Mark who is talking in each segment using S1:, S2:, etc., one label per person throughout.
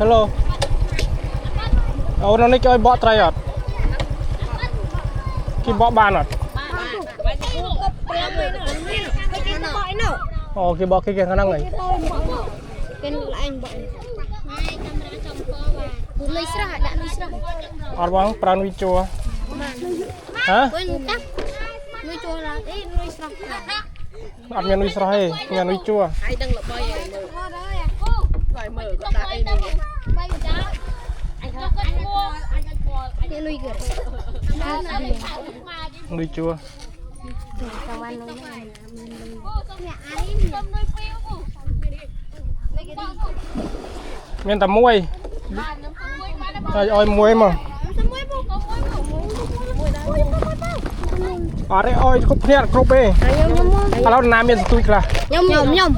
S1: hello អូននេះជួយបកត្រីអត់គេបកបានអត់អូគេបកគេខាងហ្នឹងហើយ
S2: គេឡើងបកលុយស្រស់ដាក់លុយស្រស់
S1: អត់បងប្រានវិជួហ៎
S2: វិញតាក់លុយជួឡាអីលុយស្រស់
S1: អត់មានលុយស្រស់ទេមានលុយជួ
S3: ហើយដឹងល្បីហើយមើលហើយមើលគាត់ដាក់អីនេះ
S2: បាយចាអញគាត់អញលុយគេ
S1: លុយជួ
S2: តាវ៉ាន់លុយ
S1: មានតែមួយហើយឲ្យមួយមកអត់ទេអើយគ្រប់គ្នាគ្រប់ទេឥឡូវណាមានសទួយខ្លះ
S2: ខ្ញុំមានខ្ញុំ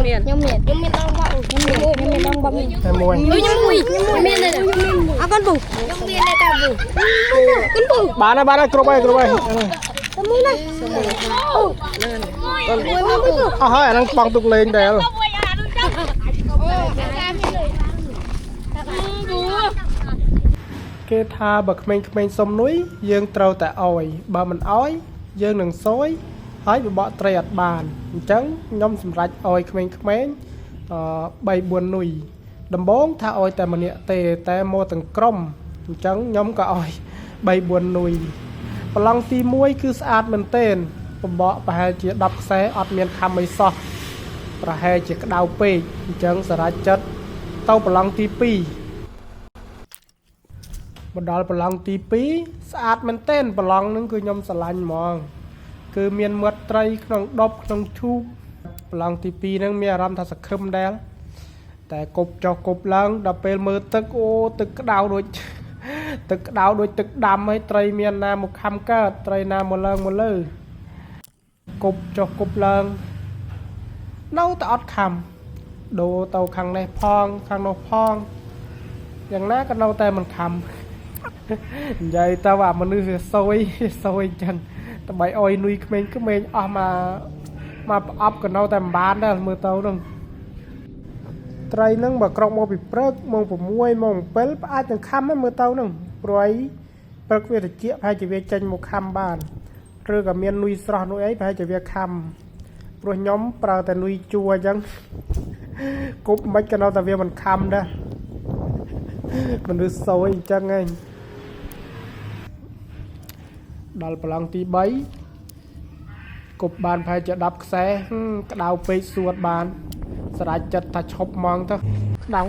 S2: មានដងបក់ខ្ញុំមានដងបក់
S1: តែមួយ
S2: ខ្ញុំមានទេអកូនពូខ្ញុំមានទេតាពូកូនពូ
S1: បានហើយគ្រប់ហើយតែមួយណាអស់ហើយអាហ្នឹងបងទុកលេងដែរគេថាបើក្មេងៗសុំនុយយើងត្រូវតែអោយបើមិនអោយយើងនឹងសួយហើយបបកត្រីអត់បានអញ្ចឹងខ្ញុំសម្រេចអោយក្មេងៗ3-4នុយដំបងថាអោយតែម្នាក់ទេតែមកទាំងក្រុមអញ្ចឹងខ្ញុំក៏អោយ3-4នុយប្រឡងទី1គឺស្អាតមែនទែនបបកប្រហែលជា10ខ្សែអត់មានខំអីសោះប្រហែលជាក្តៅពេកអញ្ចឹងសម្រេចចិត្តទៅប្រឡងទី2មកដល់ប្រឡងទី2ស្អាតមែនទែនប្រឡងហ្នឹងគឺខ្ញុំស្រឡាញ់ហ្មងគឺមានមាត់ត្រីក្នុងដប់ក្នុងឈូកប្រឡងទី2ហ្នឹងមានអារម្មណ៍ថាសង្ឃឹមដែរតែគប់ចុះគប់ឡើងដល់ពេលមើលទឹកអូទឹកក្តៅដូចទឹកក្តៅដូចទឹកដាំហើយត្រីមានណាមកខំកើតត្រីណាមកឡើងមកលើគប់ចុះគប់ឡើងនៅតែអត់ខំដូរទៅខាងនេះផងខាងនោះផងយ៉ាងណាក៏នៅតែមិនខំនិយាយទៅអាមនុស្សវាសួយអញ្ចឹងដើម្បីអោយនុយក្មេងអស់មកប្រអប់ក៏នៅតែមិនបានដែរមើលទៅហ្នឹងត្រីហ្នឹងបើក្រោកមកពីព្រឹកម៉ោង6ម៉ោង7ផ្អាចនឹងខំហ្នឹងមើលទៅហ្នឹងព្រោះអីព្រឹកវាត្រជាក់ប្រហែលជាវាចេញមកខំបានឬក៏មាននុយស្រស់នុយអីប្រហែលជាវាខំព្រោះខ្ញុំប្រើតែនុយជួអញ្ចឹងគប់មិនក៏នៅតែវាមិនខំដែរមនុស្សសួយអញ្ចឹងឯងដល់ប្រឡងទី3គប់បានប្រហែលជា10ខ្សែក្តៅពេកសួតបានស្រាច់ចិត្តថាឈប់ហ្មងទៅក្តៅ